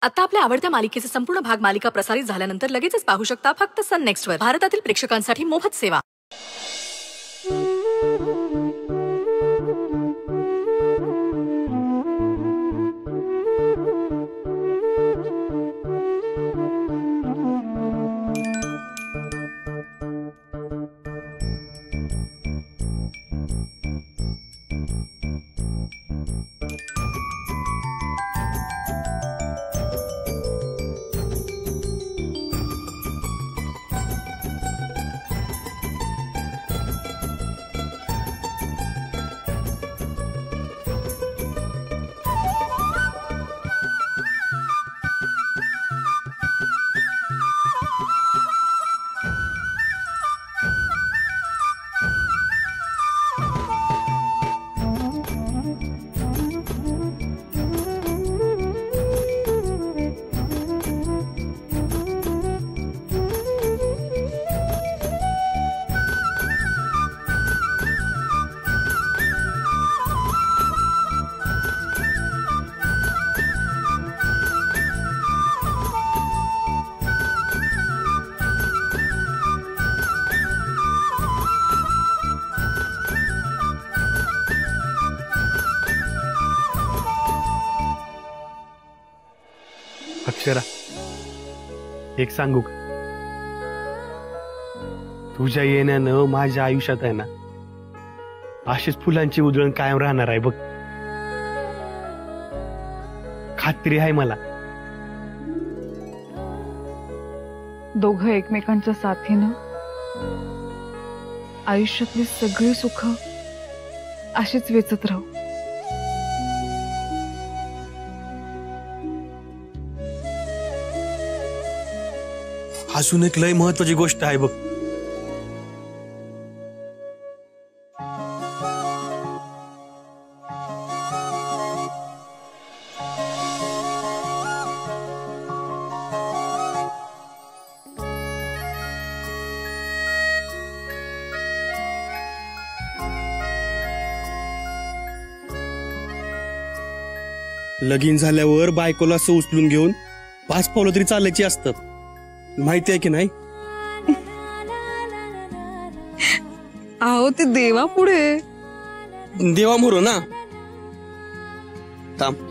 आता आपल्या आवडत्या मालिकेचे संपूर्ण भाग मालिका प्रसारित झाल्यानंतर लगेचच पाहू शकता फक्त सन नेक्स्ट वर. भारतातील प्रेक्षकांसाठी मोफत सेवा. अक्षरा, एक सांगू का? तुझ्या येण्यानं माझ्या आयुष्यात आहे ना अशीच फुलांची उधळण कायम राहणार आहे बघ. खात्री आहे मला. दोघं एकमेकांच्या साथीनं आयुष्यातली सगळी सुख अशीच वेचत राहू. अजून एक लय महत्वाची गोष्ट आहे बघ. लगीन झाल्यावर बायकोला असं उचलून घेऊन 5 पावलं तरी चालायची असतात, माहिती आहे की नाही? अहो ते देवा पुढे. देवा मोरो ना. थांब.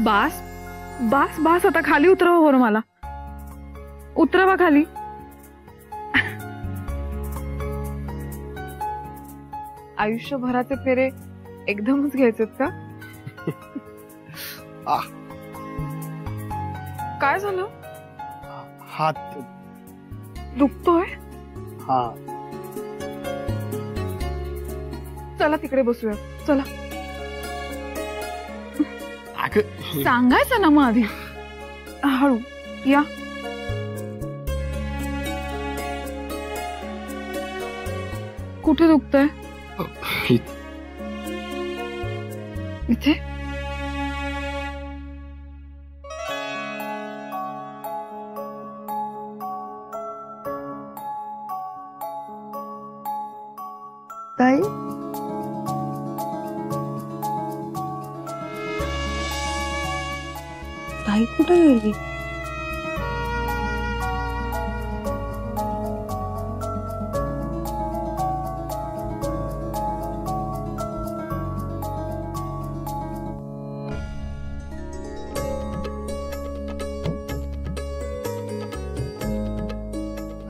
बास बास बास, आता खाली उतरवा बरं मला. उतरवा खाली. आयुष्यभराचे फेरे एकदमच घ्यायचेत का? काय झालं? हात दुखतोय? हा. चला तिकडे बसूया. चला. सांगायचं ना मग आधी. हळू या. कुठे दुखतंय? इथे? ताई, ताई कुठे गेली?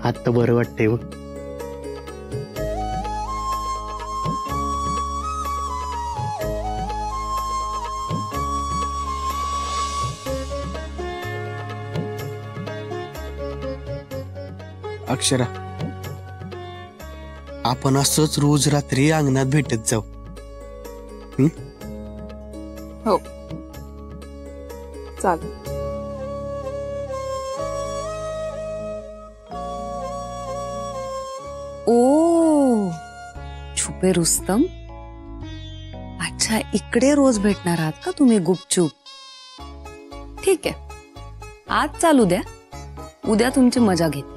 आता बरं वाटतंय बघ. अक्षरा, आपण असंच रोज रात्री अंगणात भेटत जाऊ. हो चालेल. ओ छुपे रुस्तम, अच्छा इकडे रोज भेटणार आहात का तुम्ही गुपचूप? ठीक आहे, आज चालू द्या, उद्या तुमची मजा घेते.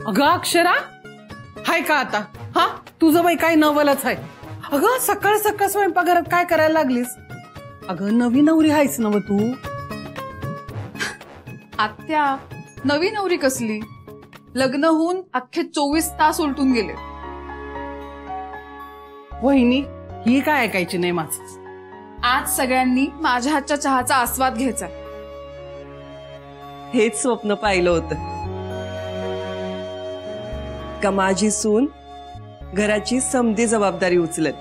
अगं अक्षरा, हाय का आता? हा तुझं बाई काय नवलच आहे. अगं सकाळ सकाळ स्वयंपाकघरात काय करायला लागलीस? अगं नवी नवरी आहेस ना तू? आत्या, नवी नवरी कसली? लग्न होऊन अख्खे 24 तास उलटून गेले. वहिनी, ही काय ऐकायची नाही माझं. आज सगळ्यांनी माझ्या हातच्या चहाचा आस्वाद घ्यायचा. हेच स्वप्न पाहिलं होतं का माझी सून घराची समधी जबाबदारी उचलत,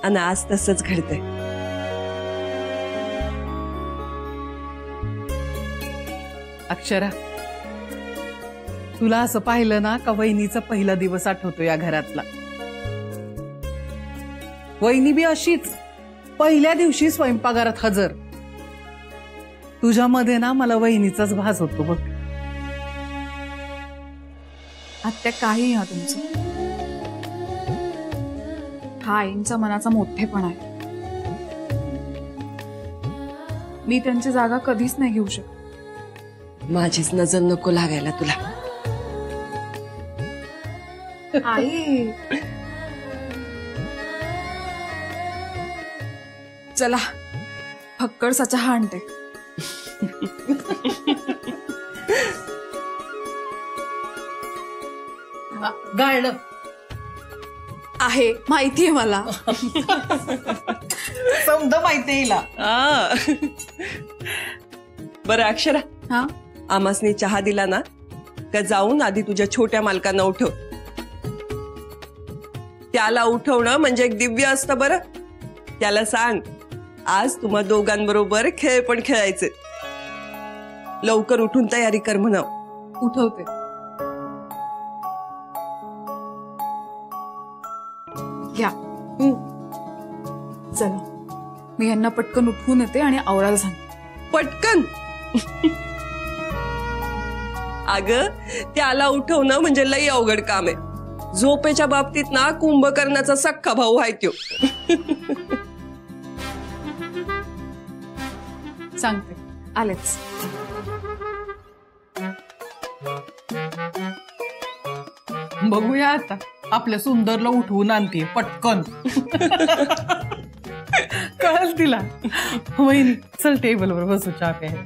आणि आज तसंच घडतंय. अक्षरा, तुला असं पाहिलं ना का वहिनीचा पहिला दिवस आठवतो या घरातला. वहिनी बी अशीच पहिल्या दिवशी स्वयंपाकघरात हजर. तुझ्यामध्ये ना मला वहिनीचाच भास होतो बघ. आत्या काही हा तुमचं, हा आईंचा मनाचा मोठेपणा आहे. मी त्यांची जागा कधीच नाही घेऊ शकत. माझीच नजर नको लागायला तुला. आई चला फक्कडचा चहा आणते. गाळलं आहे माहितीये मला. समज माहिती हिला. बरं अक्षरा, हा आमासनी चहा दिला ना का जाऊन आधी तुझ्या छोट्या मालकांना उठव. त्याला उठवणं म्हणजे एक दिव्य असतं. बरं त्याला सांग आज तुम्हा दोघांबरोबर खेळ पण खेळायचे. लवकर उठून तयारी कर म्हणाव. उठवते. घ्या. चला मी यांना पटकन उठवून येते आणि आवरायला सांगते. पटकन? अग त्याला उठवणं म्हणजे लई अवघड काम आहे. झोपेच्या बाबतीत ना कुंभकर्णाचा सख्खा भाऊ आहे त्यो. सांगते आलेच. बघूया आता आपल्या सुंदरला उठवून आणते पटकन. कळल तिला. वहिनी चल टेबलवर बसू चहा प्यायला.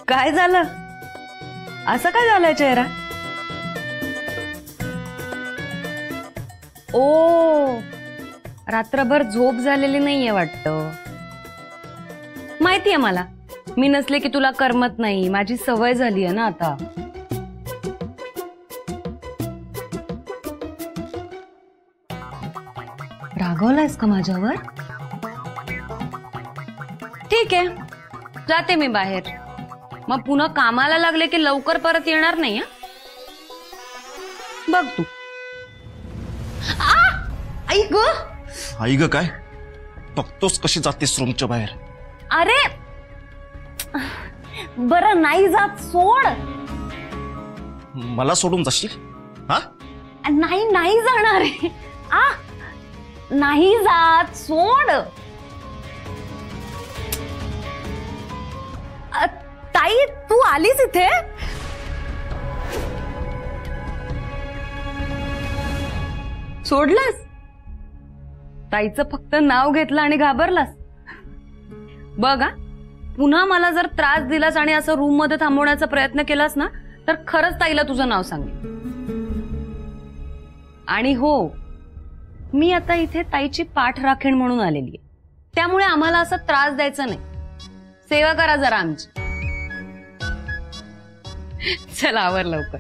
काय झालं? असं काय झालंय चेहरा? ओ रात्रभर झोप झालेली नाहीये वाटतं. माहितीये मला, मी नसले की तुला करमत नाही. माझी सवय झाली आहे ना आता. रागवलायस का माझ्यावर? ठीक आहे, जाते मी बाहेर. मग पुन्हा कामाला लागले की लवकर परत येणार नाही. बघ तू. आई ग, आई ग काय बघतोस कशी जातेस रूमच्या बाहेर? अरे बरं नाही जात, सोड. मला सोडून जाशील? हा नाही नाही जाणार. नाही जात, सोड. ताई तू आलीस इथे? सोडलंस? ताईचं फक्त नाव घेतलं आणि घाबरलास. बघा, पुन्हा मला जर त्रास दिलास आणि असं रूम मध्ये थांबवण्याचा प्रयत्न केलास ना, तर खरंच ताईला तुझं नाव सांगेन. आणि हो, मी आता इथे ताईची पाठ राखीण म्हणून आलेली आहे, त्यामुळे आम्हाला असा त्रास द्यायचा नाही. सेवा करा जरा आमची. चला आवर लवकर.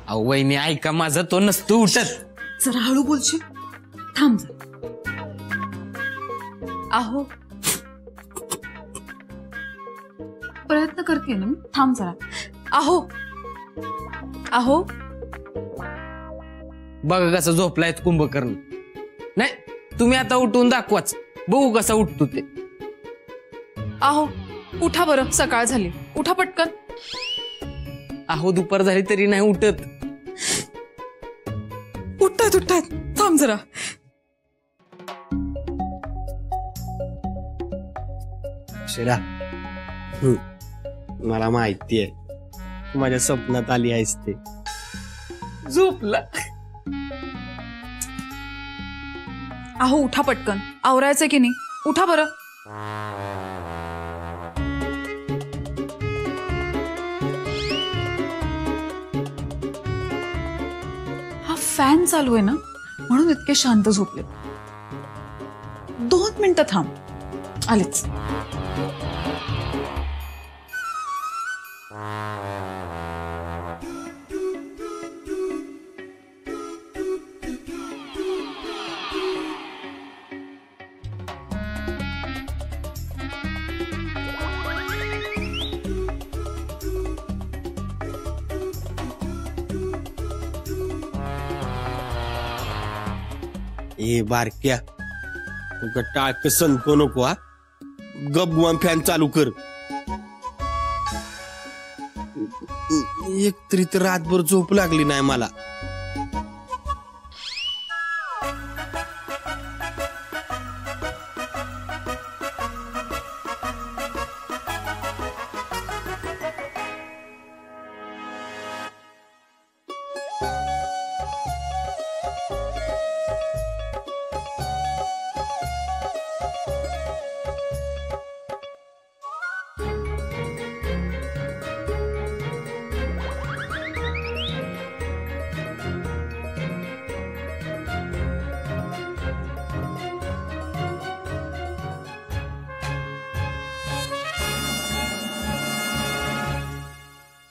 अहो वहिनी ऐका, माझा तो नसतो उठत. जरा हळू बोलशील, थांब जरा. अहो प्रयत्न करते ना, थांब जरा. अहो अहो बघा कसा झोपलाय कुंभकर्ण. नाही, तुम्ही आता उठून दाखवाच, बघू कसा उठतो ते. अहो उठा बरं, सकाळ झाली, उठा पटकन. अहो दुपार झाली तरी नाही उठत. उठतायत, थांब जरा. अक्षरा, मला माहिती आहे तू माझ्या स्वप्नात आली आहेस ते. झोपला. अहो उठा पटकन, आवरायचं की नाही, उठा बरं. हा फॅन चालू आहे ना, म्हणून इतके शांत झोपले. 2 मिनिटं थांब, आलेच. ए बारक्या, तुझं टाळक सणको नको हा. गपगुमान फॅन चालू कर. एक तरी तर रातभर झोप लागली नाही मला.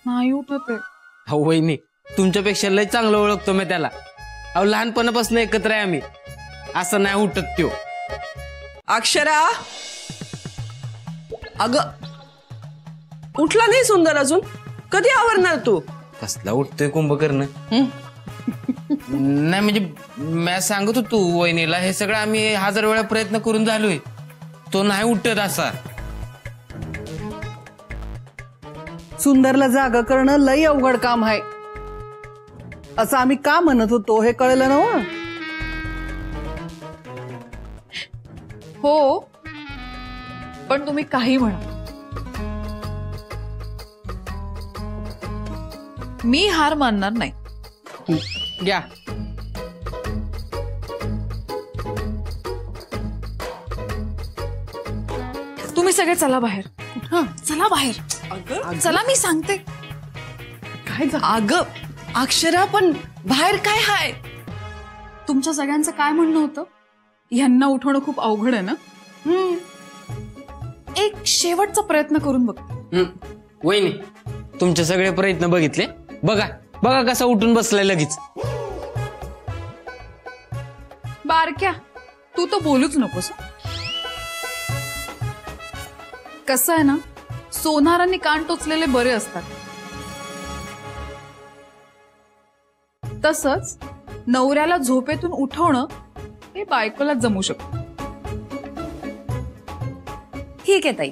नाही उठत आहे. अहो वहिनी, तुमच्यापेक्षा लय चांगलं ओळखतो मी त्याला. अहो लहानपणापासून एकत्र आहे आम्ही. असं नाही उठत त्यो. अक्षरा, अग उठला नाही सुंदर अजून? कधी आवरणार तू? कसला उठतोय कुंभकर्ण. नाही म्हणजे मी सांगत होतो वहिनीला, हे सगळं आम्ही 1000 वेळा प्रयत्न करून झालोय, तो नाही उठत असा. सुंदरला जागा करणं लई अवघड काम आहे असं आम्ही का म्हणत होतो हे कळलं ना? हो, पण तुम्ही काही म्हणा, मी हार मानणार नाही. घ्या. तुम्ही सगळे चला बाहेर. हा चला बाहेर. चला, मी सांगते. काय झालं? अगं अक्षरा, पण बाहेर काय हाय? तुमच्या सगळ्यांचं काय म्हणणं होतं? ह्यांना उठवणं खूप अवघड आहे ना? एक शेवटचा प्रयत्न करून बघ. वहिनी, तुमचे सगळे प्रयत्न बघितले. बघा बघा कसा उठून बसलाय लगेच. बारक्या, तू तर बोलूच नकोस. कसं आहे ना, सोनारांनी कान टोचलेले बरे असतात. तसंच नवऱ्याला झोपेतून उठवणं हे बायकोला जमू शकतं. ठीक आहे ताई,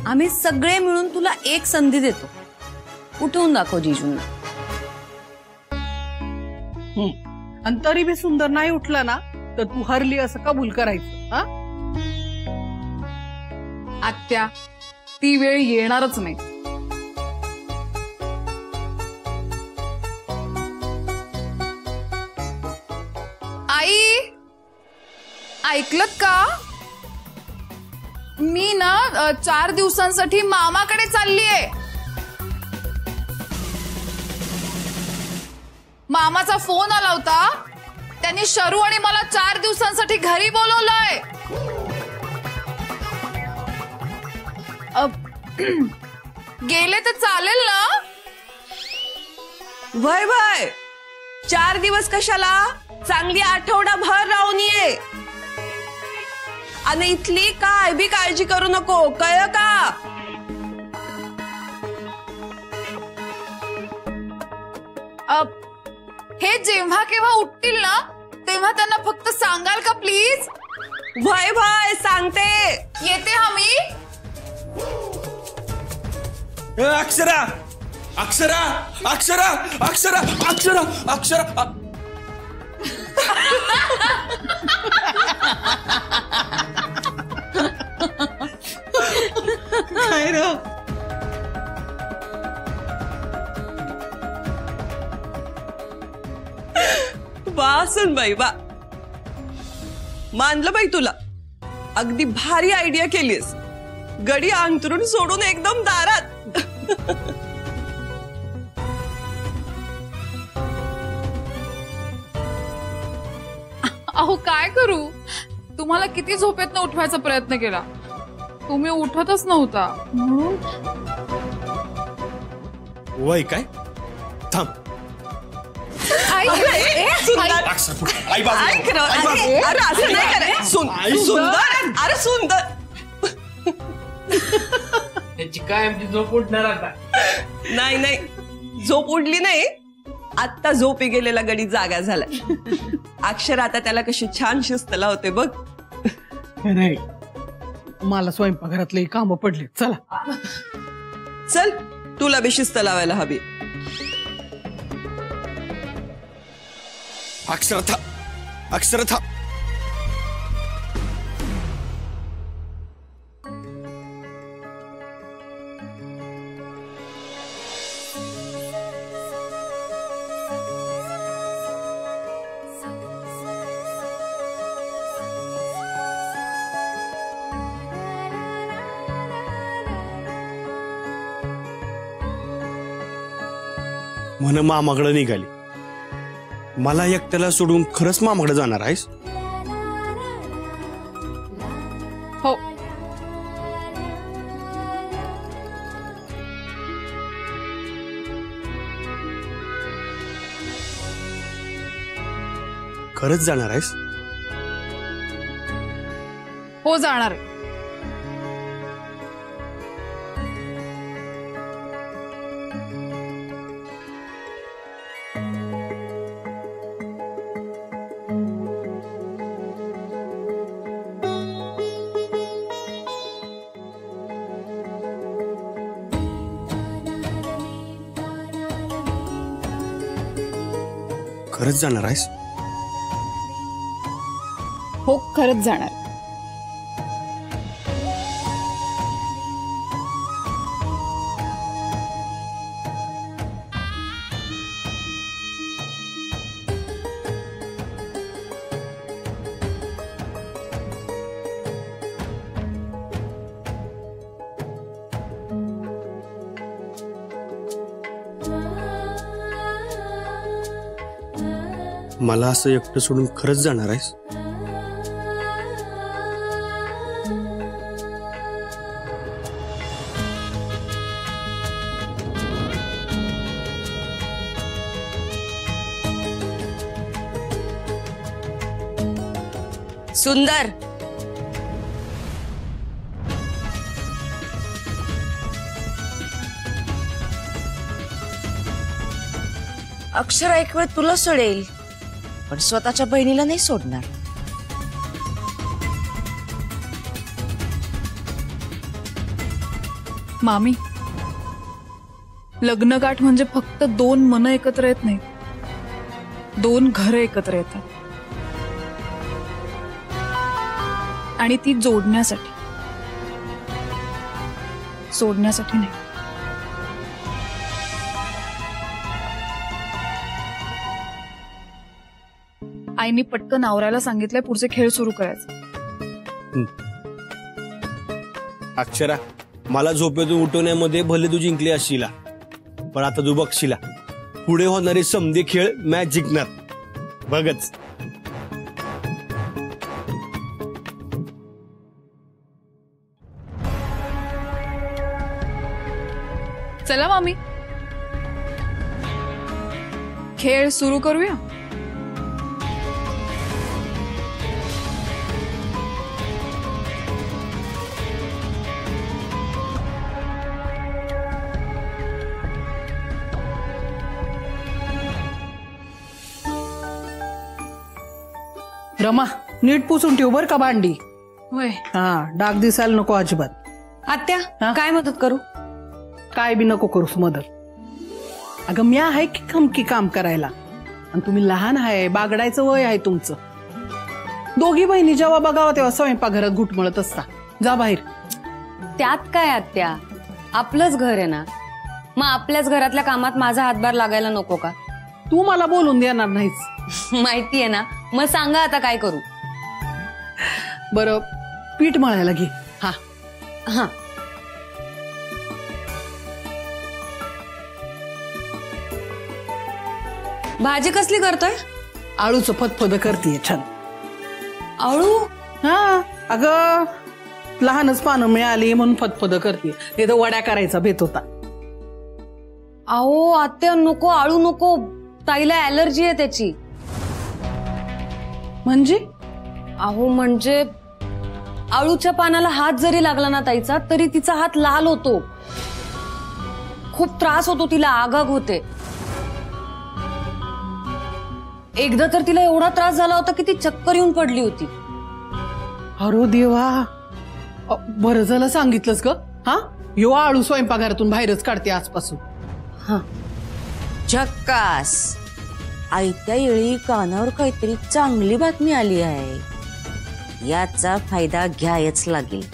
आम्ही सगळे मिळून तुला एक संधी देतो. उठवून दाखव जीजूंना. आणि तरी बी सुंदर नाही उठला ना तर तू हरली असं कबूल करायचं. हा आत्या, ती वेळ येणारच नाही. आई, ऐकलत का? मी ना 4 दिवसांसाठी मामाकडे चाललीये. मामाचा फोन आला होता. त्यांनी शरू आणि मला 4 दिवसांसाठी घरी बोलवलंय. गेले तर चालेल ना? वय वय 4 दिवस कशाला, चांगली आठवडाभर राहून ये. आणि इथली काय बी काळजी करू नको, कळलं का? हे जेव्हा केव्हा उठतील ना तेव्हा त्यांना फक्त सांगाल का प्लीज? वय वय सांगते. येते हा मी. अक्षरा अक्षरा अक्षरा अक्षरा अक्षरा अक्षरा. काय रे? वासन बाई वा, मानलं बाई तुला. अगदी भारी आयडिया केलीस. गडी अंतरून सोडून एकदम दारात. अहो काय करू, तुम्हाला किती झोपेतनं उठवायचा प्रयत्न केला, तुम्ही उठतच नव्हता. म्हणून वय काय थांब. आई, सुंदर. आई बाजूला. ऐक ना, अरे असं नाही करायचं. सुंदर, अरे सुंदर. त्याची काय आमची झोप उठणार आता. नाही नाही, झोप उडली नाही. आत्ता झोपी गेलेला गडी जागा झाला. अक्षर आता त्याला कशी छान शिस्त लावते बघ. नाही, मला स्वयंपाकघरातले कामं पडले. चला चल, तुला बी शिस्त लावायला हवी. अक्षरथा अक्षरथा. म्हण मामाकडे निघाली. मला एकट्याला सोडून खरंच मामाकडे जाणार आहेस? हो. खरंच जाणार आहेस? हो जाणार. खरंच जाणार आहेस? हो खरंच जाणार. मला असं एकटं सोडून खरंच जाणार आहेस? सुंदर. अक्षरा एक वेळ तुला सोडेल, पण स्वतःच्या बहिणीला नाही सोडणार. मामी, लग्नगाठ म्हणजे फक्त 2 मन एकत्र येत नाहीत, 2 घरं एकत्र येतात. आणि ती जोडण्यासाठी, सोडण्यासाठी नाही. आईनी पटकन आवरायला सांगितलंय पुढचे खेळ सुरू करायचे. अक्षरा, मला झोपेतून उठवण्यामध्ये भले तू जिंकली असशीला, पण आता तू बघशीला पुढे होणारे समधी खेळ मॅच जिंकणार बघच. चला मामी, खेळ सुरू करूया. रमा, नीट पुसून ठेव बर का भांडी. होय. हा, डाग दिसायला नको अजिबात. आत्या हा? काय मदत करू? काय बी नको करूस मदत. अगं मी आहे की खमकी काम करायला, आणि तुम्ही लहान आहे, बागडायचं वय आहे तुमचं. दोघी बहिणी जेव्हा बघावं तेव्हा स्वयंपाकघरात घुटमळत असता. जा बाहेर. त्यात काय आत्या, आपलंच घर आहे ना, मग आपल्याच घरातल्या कामात माझा हातभार लागायला नको का? तू मला बोलून देणार नाहीस. माहितीये ना, मग सांगा आता काय करू? बरं, पीठ मळायला घे. हा हा, भाजी कसली करतोय? आळूचं फतफद करतीये छान. आळू? हा, अगं लहानच पानं मिळाली म्हणून फतफद करतीये. हे तर वड्या करायचा बेत होता. अहो आत्या नको, आळू नको, ताईला ऍलर्जी आहे त्याची. म्हणजे? अहो म्हणजे आळूच्या पानाला हात जरी लागला ना ताईचा, तरी तिचा हात लाल होतो, खूप त्रास होतो तिला, आगाग होते. एकदा तर तिला एवढा त्रास झाला होता की ती चक्कर येऊन पडली होती. अरे देवा, बरं झालं सांगितलंस ग. हा, यो आळू स्वयंपाकघरातून बाहेरच काढते आजपासून. हा, झक्कास. आयत्या येळी कानावर काहीतरी चांगली बातमी आली आहे, याचा फायदा घ्यायच लागेल.